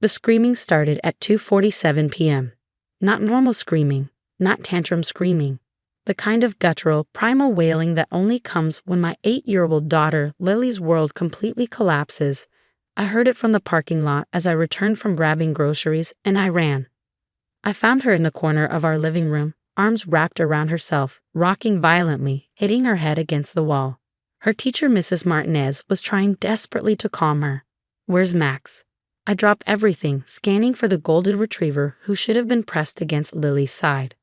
The screaming started at 2:47 p.m. Not normal screaming, not tantrum screaming. The kind of guttural, primal wailing that only comes when my 8-year-old daughter, Lily's world completely collapses. I heard it from the parking lot as I returned from grabbing groceries, and I ran. I found her in the corner of our living room, arms wrapped around herself, rocking violently, hitting her head against the wall. Her teacher, Mrs. Martinez, was trying desperately to calm her. "Where's Max?" I dropped everything, scanning for the golden retriever who should have been pressed against Lily's side.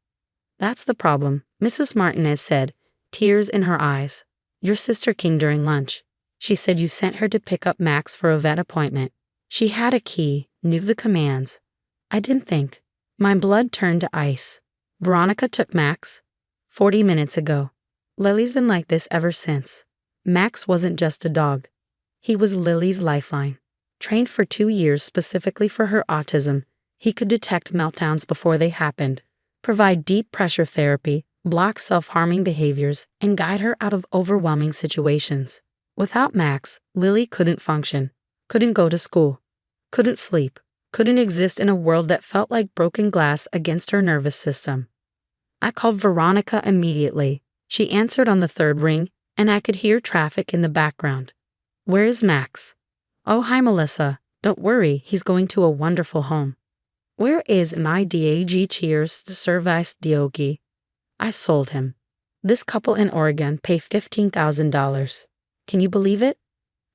"That's the problem," Mrs. Martinez said, tears in her eyes. "Your sister came during lunch. She said you sent her to pick up Max for a vet appointment. She had a key, knew the commands." I didn't think. My blood turned to ice. "Veronica took Max 40 minutes ago. Lily's been like this ever since." Max wasn't just a dog. He was Lily's lifeline. Trained for 2 years specifically for her autism, he could detect meltdowns before they happened, provide deep pressure therapy, block self-harming behaviors, and guide her out of overwhelming situations. Without Max, Lily couldn't function, couldn't go to school, couldn't sleep, couldn't exist in a world that felt like broken glass against her nervous system. I called Veronica immediately. She answered on the third ring, and I could hear traffic in the background. "Where is Max?" "Oh, hi, Melissa. Don't worry, he's going to a wonderful home." "Where is my dag cheers to service diogi?" "I sold him. This couple in Oregon pay $15,000. Can you believe it?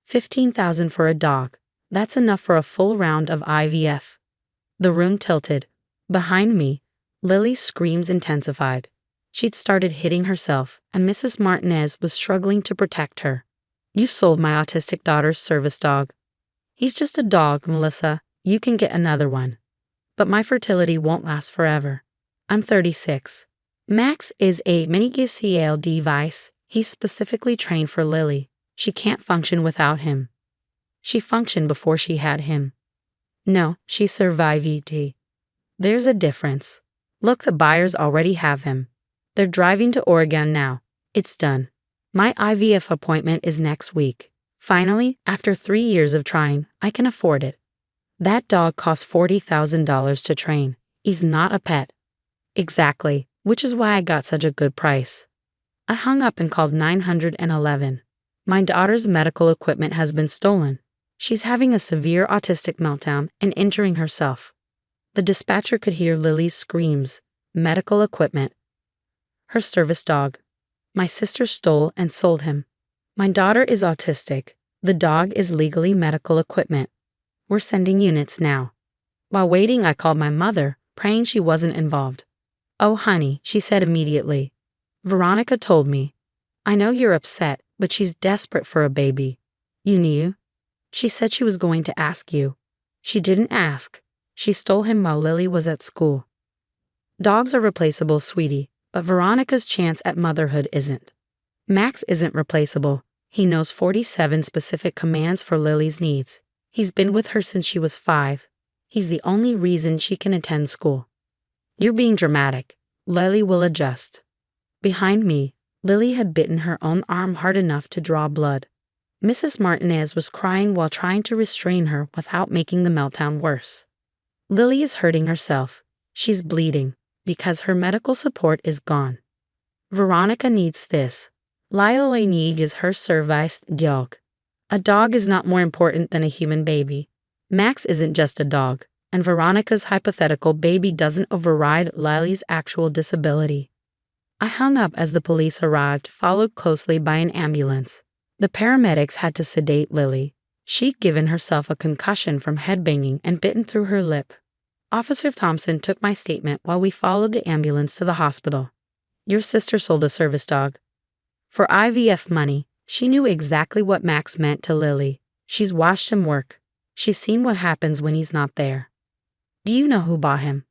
$15,000 for a dog. That's enough for a full round of IVF. The room tilted. Behind me, Lily's screams intensified. She'd started hitting herself, and Mrs. Martinez was struggling to protect her. "You sold my autistic daughter's service dog." "He's just a dog, Melissa. You can get another one." "But my fertility won't last forever. I'm 36. Max is a mini-GCL device. He's specifically trained for Lily. She can't function without him." "She functioned before she had him." "No, she survived. There's a difference. Look, the buyers already have him. They're driving to Oregon now. It's done. My IVF appointment is next week. Finally, after 3 years of trying, I can afford it. That dog costs $40,000 to train. He's not a pet." "Exactly, which is why I got such a good price." I hung up and called 911. "My daughter's medical equipment has been stolen. She's having a severe autistic meltdown and injuring herself." The dispatcher could hear Lily's screams. Medical equipment. Her service dog. My sister stole and sold him. My daughter is autistic. The dog is legally medical equipment. We're sending units now. While waiting, I called my mother, praying she wasn't involved. "Oh, honey," she said immediately. "Veronica told me. I know you're upset, but she's desperate for a baby. You knew? She said she was going to ask you. She didn't ask. She stole him while Lily was at school." Dogs are replaceable, sweetie, but Veronica's chance at motherhood isn't. Max isn't replaceable. He knows 47 specific commands for Lily's needs. He's been with her since she was 5. He's the only reason she can attend school. "You're being dramatic. Lily will adjust." Behind me, Lily had bitten her own arm hard enough to draw blood. Mrs. Martinez was crying while trying to restrain her without making the meltdown worse. "Lily is hurting herself. She's bleeding because her medical support is gone. Veronica needs this. Lily needs her service dog. A dog is not more important than a human baby. Max isn't just a dog, and Veronica's hypothetical baby doesn't override Lily's actual disability." I hung up as the police arrived, followed closely by an ambulance. The paramedics had to sedate Lily. She'd given herself a concussion from headbanging and bitten through her lip. Officer Thompson took my statement while we followed the ambulance to the hospital. "Your sister sold a service dog. For IVF money." She knew exactly what Max meant to Lily. She's watched him work. She's seen what happens when he's not there. "Do you know who bought him?"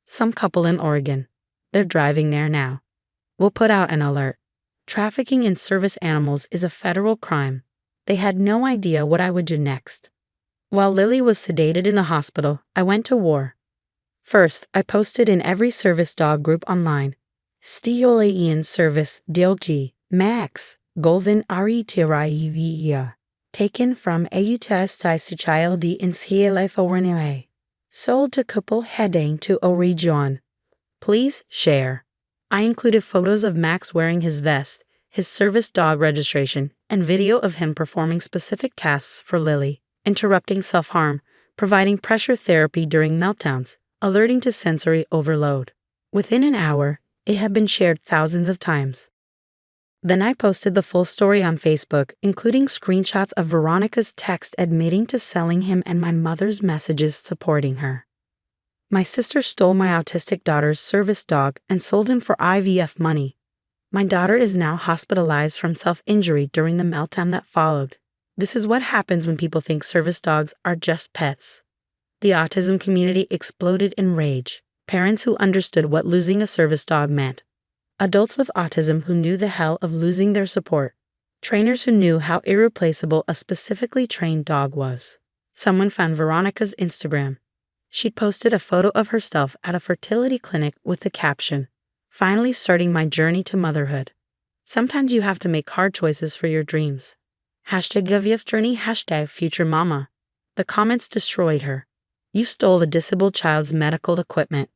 "Some couple in Oregon. They're driving there now. We'll put out an alert. Trafficking in service animals is a federal crime. They had no idea what I would do next." While Lily was sedated in the hospital, I went to war. First, I posted in every service dog group online. "Steolaean service dog Max golden Aritiraiva taken from Autistic child in CLFORNA. Sold to couple heading to Oregon. Please share. I included photos of Max wearing his vest, his service dog registration, and video of him performing specific tasks for Lily, interrupting self-harm, providing pressure therapy during meltdowns, alerting to sensory overload. Within an hour, it had been shared thousands of times. Then I posted the full story on Facebook, including screenshots of Veronica's text admitting to selling him and my mother's messages supporting her. My sister stole my autistic daughter's service dog and sold him for IVF money. My daughter is now hospitalized from self-injury during the meltdown that followed. This is what happens when people think service dogs are just pets. The autism community exploded in rage. Parents who understood what losing a service dog meant. Adults with autism who knew the hell of losing their support. Trainers who knew how irreplaceable a specifically trained dog was. Someone found Veronica's Instagram. She'd posted a photo of herself at a fertility clinic with the caption, "Finally starting my journey to motherhood. Sometimes you have to make hard choices for your dreams." #IVF journey, #future mama. The comments destroyed her. You stole a disabled child's medical equipment.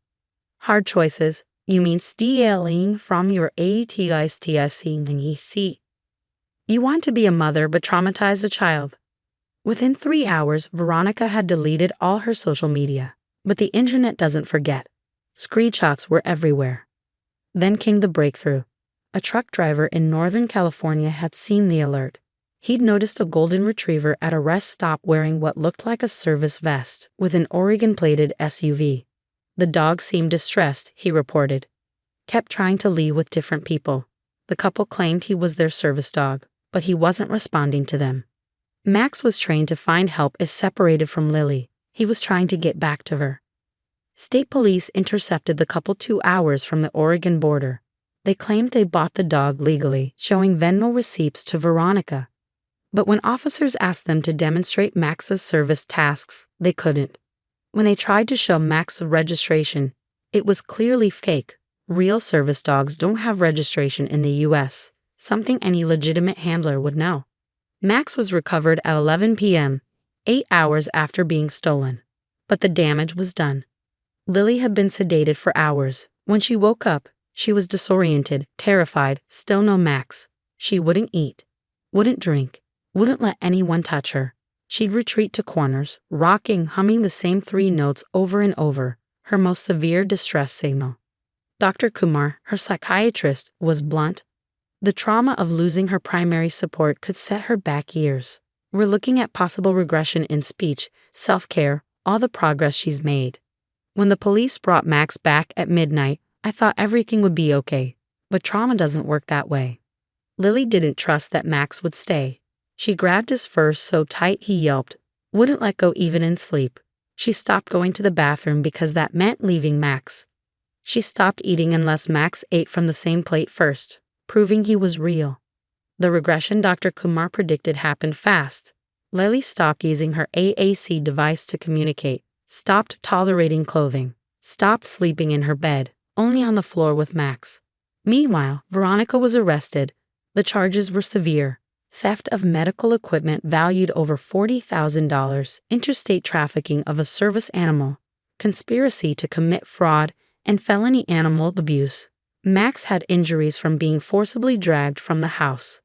Hard choices. You mean stealing from your ATISTSC. You want to be a mother but traumatize a child. Within 3 hours, Veronica had deleted all her social media. But the internet doesn't forget. Screenshots were everywhere. Then came the breakthrough. A truck driver in Northern California had seen the alert. He'd noticed a golden retriever at a rest stop wearing what looked like a service vest with an Oregon-plated SUV. The dog seemed distressed, he reported. Kept trying to leave with different people. The couple claimed he was their service dog, but he wasn't responding to them. Max was trained to find help if separated from Lily. He was trying to get back to her. State police intercepted the couple 2 hours from the Oregon border. They claimed they bought the dog legally, showing Venmo receipts to Veronica. But when officers asked them to demonstrate Max's service tasks, they couldn't. When they tried to show Max's registration, it was clearly fake. Real service dogs don't have registration in the U.S., something any legitimate handler would know. Max was recovered at 11 p.m., 8 hours after being stolen. But the damage was done. Lily had been sedated for hours. When she woke up, she was disoriented, terrified, still no Max. She wouldn't eat, wouldn't drink, wouldn't let anyone touch her. She'd retreat to corners, rocking, humming the same 3 notes over and over, her most severe distress signal. Dr. Kumar, her psychiatrist, was blunt. The trauma of losing her primary support could set her back years. We're looking at possible regression in speech, self-care, all the progress she's made. When the police brought Max back at midnight, I thought everything would be okay, but trauma doesn't work that way. Lily didn't trust that Max would stay. She grabbed his fur so tight he yelped, wouldn't let go even in sleep. She stopped going to the bathroom because that meant leaving Max. She stopped eating unless Max ate from the same plate first, proving he was real. The regression Dr. Kumar predicted happened fast. Lily stopped using her AAC device to communicate, stopped tolerating clothing, stopped sleeping in her bed, only on the floor with Max. Meanwhile, Veronica was arrested. The charges were severe. Theft of medical equipment valued over $40,000, interstate trafficking of a service animal, conspiracy to commit fraud, and felony animal abuse. Max had injuries from being forcibly dragged from the house.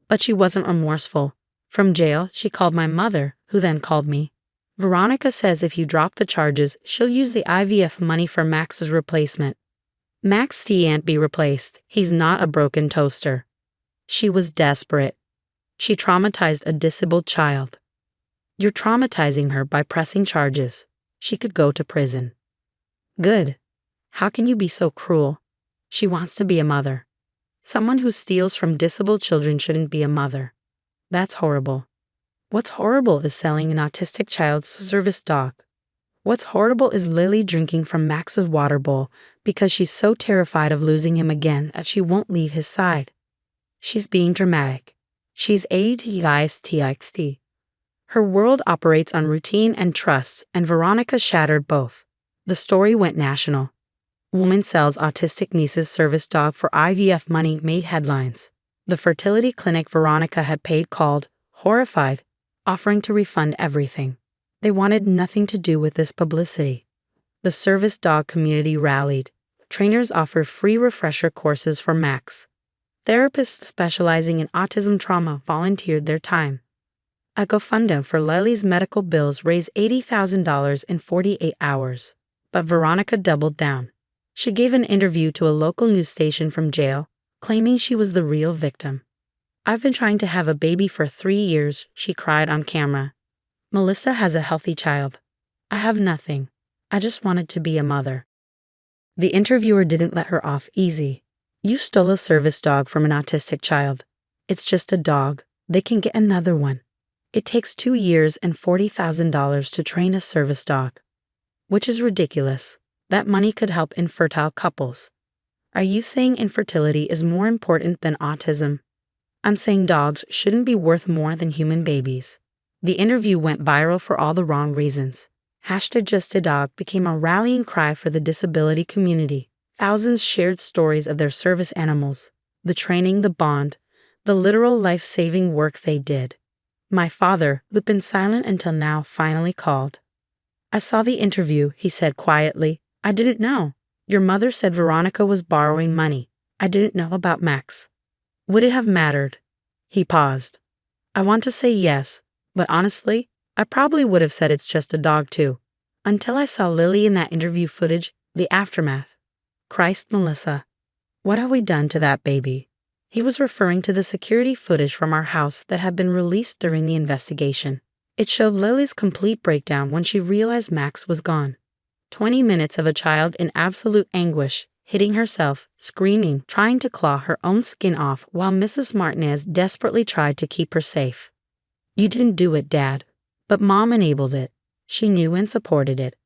But she wasn't remorseful. From jail, she called my mother, who then called me. Veronica says if you drop the charges, she'll use the IVF money for Max's replacement. Max can't be replaced. He's not a broken toaster. She was desperate. She traumatized a disabled child. You're traumatizing her by pressing charges. She could go to prison. Good. How can you be so cruel? She wants to be a mother. Someone who steals from disabled children shouldn't be a mother. That's horrible. What's horrible is selling an autistic child's service dog. What's horrible is Lily drinking from Max's water bowl because she's so terrified of losing him again that she won't leave his side. She's being dramatic. She's ATISTXT. Her world operates on routine and trust, and Veronica shattered both. The story went national. Woman sells autistic niece's service dog for IVF money made headlines. The fertility clinic Veronica had paid called, horrified, offering to refund everything. They wanted nothing to do with this publicity. The service dog community rallied. Trainers offered free refresher courses for Max. Therapists specializing in autism trauma volunteered their time. A GoFundMe for Lily's medical bills raised $80,000 in 48 hours. But Veronica doubled down. She gave an interview to a local news station from jail, claiming she was the real victim. "I've been trying to have a baby for 3 years," she cried on camera. "Melissa has a healthy child. I have nothing. I just wanted to be a mother." The interviewer didn't let her off easy. "You stole a service dog from an autistic child. It's just a dog. They can get another one. It takes 2 years and $40,000 to train a service dog." Which is ridiculous. That money could help infertile couples. "Are you saying infertility is more important than autism?" "I'm saying dogs shouldn't be worth more than human babies." The interview went viral for all the wrong reasons. #JustADog became a rallying cry for the disability community. Thousands shared stories of their service animals, the training, the bond, the literal life-saving work they did. My father, who'd been silent until now, finally called. "I saw the interview," he said quietly. "I didn't know. Your mother said Veronica was borrowing money. I didn't know about Max." "Would it have mattered?" He paused. "I want to say yes, but honestly, I probably would have said it's just a dog too. Until I saw Lily in that interview footage, the aftermath. Christ, Melissa. What have we done to that baby?" He was referring to the security footage from our house that had been released during the investigation. It showed Lily's complete breakdown when she realized Max was gone. 20 minutes of a child in absolute anguish, hitting herself, screaming, trying to claw her own skin off while Mrs. Martinez desperately tried to keep her safe. "You didn't do it, Dad. But Mom enabled it. She knew and supported it."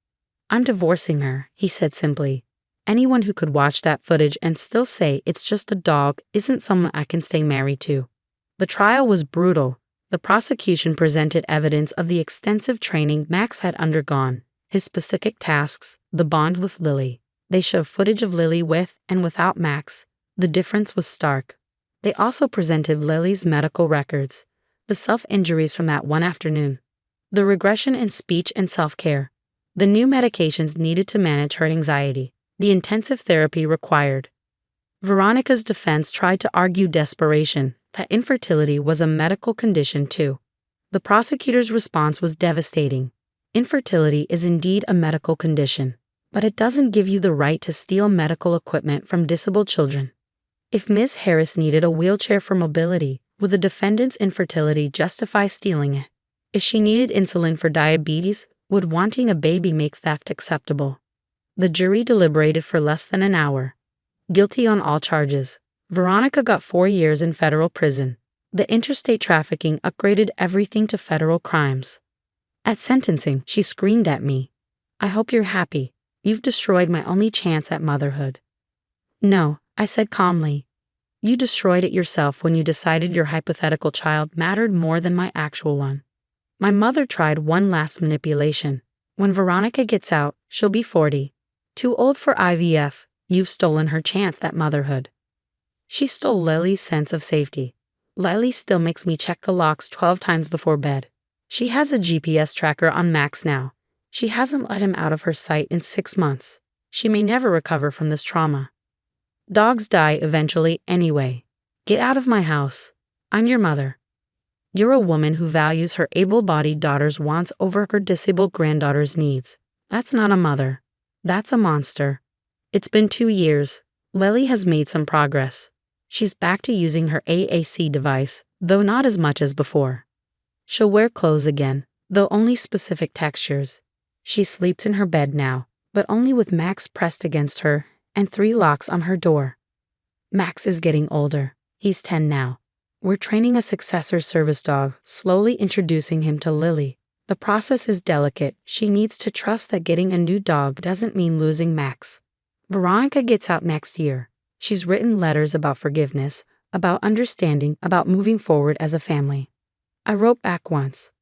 "I'm divorcing her," he said simply. "Anyone who could watch that footage and still say it's just a dog isn't someone I can stay married to." The trial was brutal. The prosecution presented evidence of the extensive training Max had undergone, his specific tasks, the bond with Lily. They showed footage of Lily with and without Max. The difference was stark. They also presented Lily's medical records, the self-injuries from that one afternoon, the regression in speech and self-care, the new medications needed to manage her anxiety, the intensive therapy required. Veronica's defense tried to argue desperation, that infertility was a medical condition too. The prosecutor's response was devastating. Infertility is indeed a medical condition, but it doesn't give you the right to steal medical equipment from disabled children. If Ms. Harris needed a wheelchair for mobility, would the defendant's infertility justify stealing it? If she needed insulin for diabetes, would wanting a baby make theft acceptable? The jury deliberated for less than an hour. Guilty on all charges. Veronica got 4 years in federal prison. The interstate trafficking upgraded everything to federal crimes. At sentencing, she screamed at me, "I hope you're happy. You've destroyed my only chance at motherhood." "No," I said calmly. "You destroyed it yourself when you decided your hypothetical child mattered more than my actual one." My mother tried one last manipulation. "When Veronica gets out, she'll be 40. Too old for IVF. You've stolen her chance at motherhood." She stole Lily's sense of safety. Lily still makes me check the locks 12 times before bed. She has a GPS tracker on Max now. She hasn't let him out of her sight in 6 months. She may never recover from this trauma. Dogs die eventually anyway. Get out of my house. I'm your mother. You're a woman who values her able-bodied daughter's wants over her disabled granddaughter's needs. That's not a mother. That's a monster. It's been 2 years. Lily has made some progress. She's back to using her AAC device, though not as much as before. She'll wear clothes again, though only specific textures. She sleeps in her bed now, but only with Max pressed against her and 3 locks on her door. Max is getting older. He's 10 now. We're training a successor service dog, slowly introducing him to Lily. The process is delicate. She needs to trust that getting a new dog doesn't mean losing Max. Veronica gets out next year. She's written letters about forgiveness, about understanding, about moving forward as a family. I wrote back once.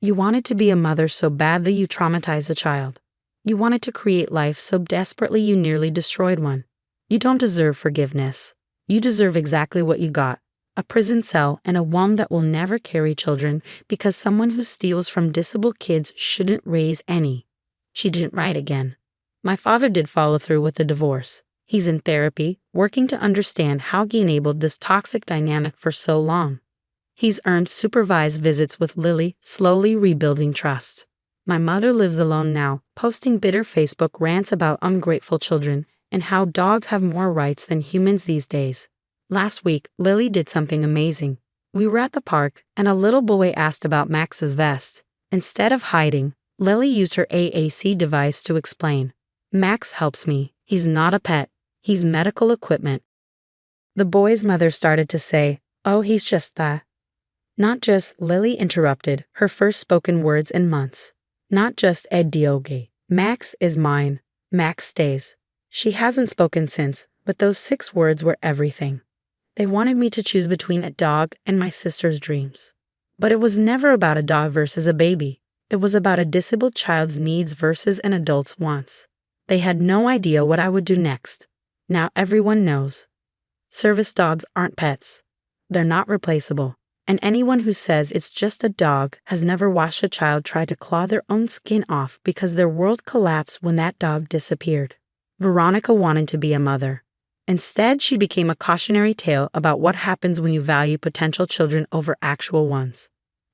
"You wanted to be a mother so badly you traumatized a child. You wanted to create life so desperately you nearly destroyed one. You don't deserve forgiveness. You deserve exactly what you got. a prison cell, and a womb that will never carry children because someone who steals from disabled kids shouldn't raise any. She didn't write again. My father did follow through with the divorce. He's in therapy, working to understand how he enabled this toxic dynamic for so long. He's earned supervised visits with Lily, slowly rebuilding trust. My mother lives alone now, posting bitter Facebook rants about ungrateful children and how dogs have more rights than humans these days. Last week, Lily did something amazing. We were at the park, and a little boy asked about Max's vest. Instead of hiding, Lily used her AAC device to explain. Max helps me. He's not a pet. He's medical equipment. The boy's mother started to say, "Oh, he's just that." Not just, Lily interrupted, her first spoken words in months. Not just Ed Dioge. Max is mine. Max stays. She hasn't spoken since, but those 6 words were everything. They wanted me to choose between a dog and my sister's dreams. But it was never about a dog versus a baby. It was about a disabled child's needs versus an adult's wants. They had no idea what I would do next. Now everyone knows. Service dogs aren't pets. They're not replaceable. And anyone who says it's just a dog has never watched a child try to claw their own skin off because their world collapsed when that dog disappeared. Veronica wanted to be a mother. Instead, she became a cautionary tale about what happens when you value potential children over actual ones.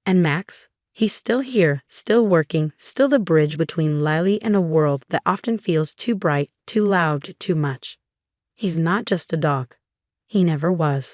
And Max? He's still here, still working, still the bridge between Lily and a world that often feels too bright, too loud, too much. He's not just a dog. He never was.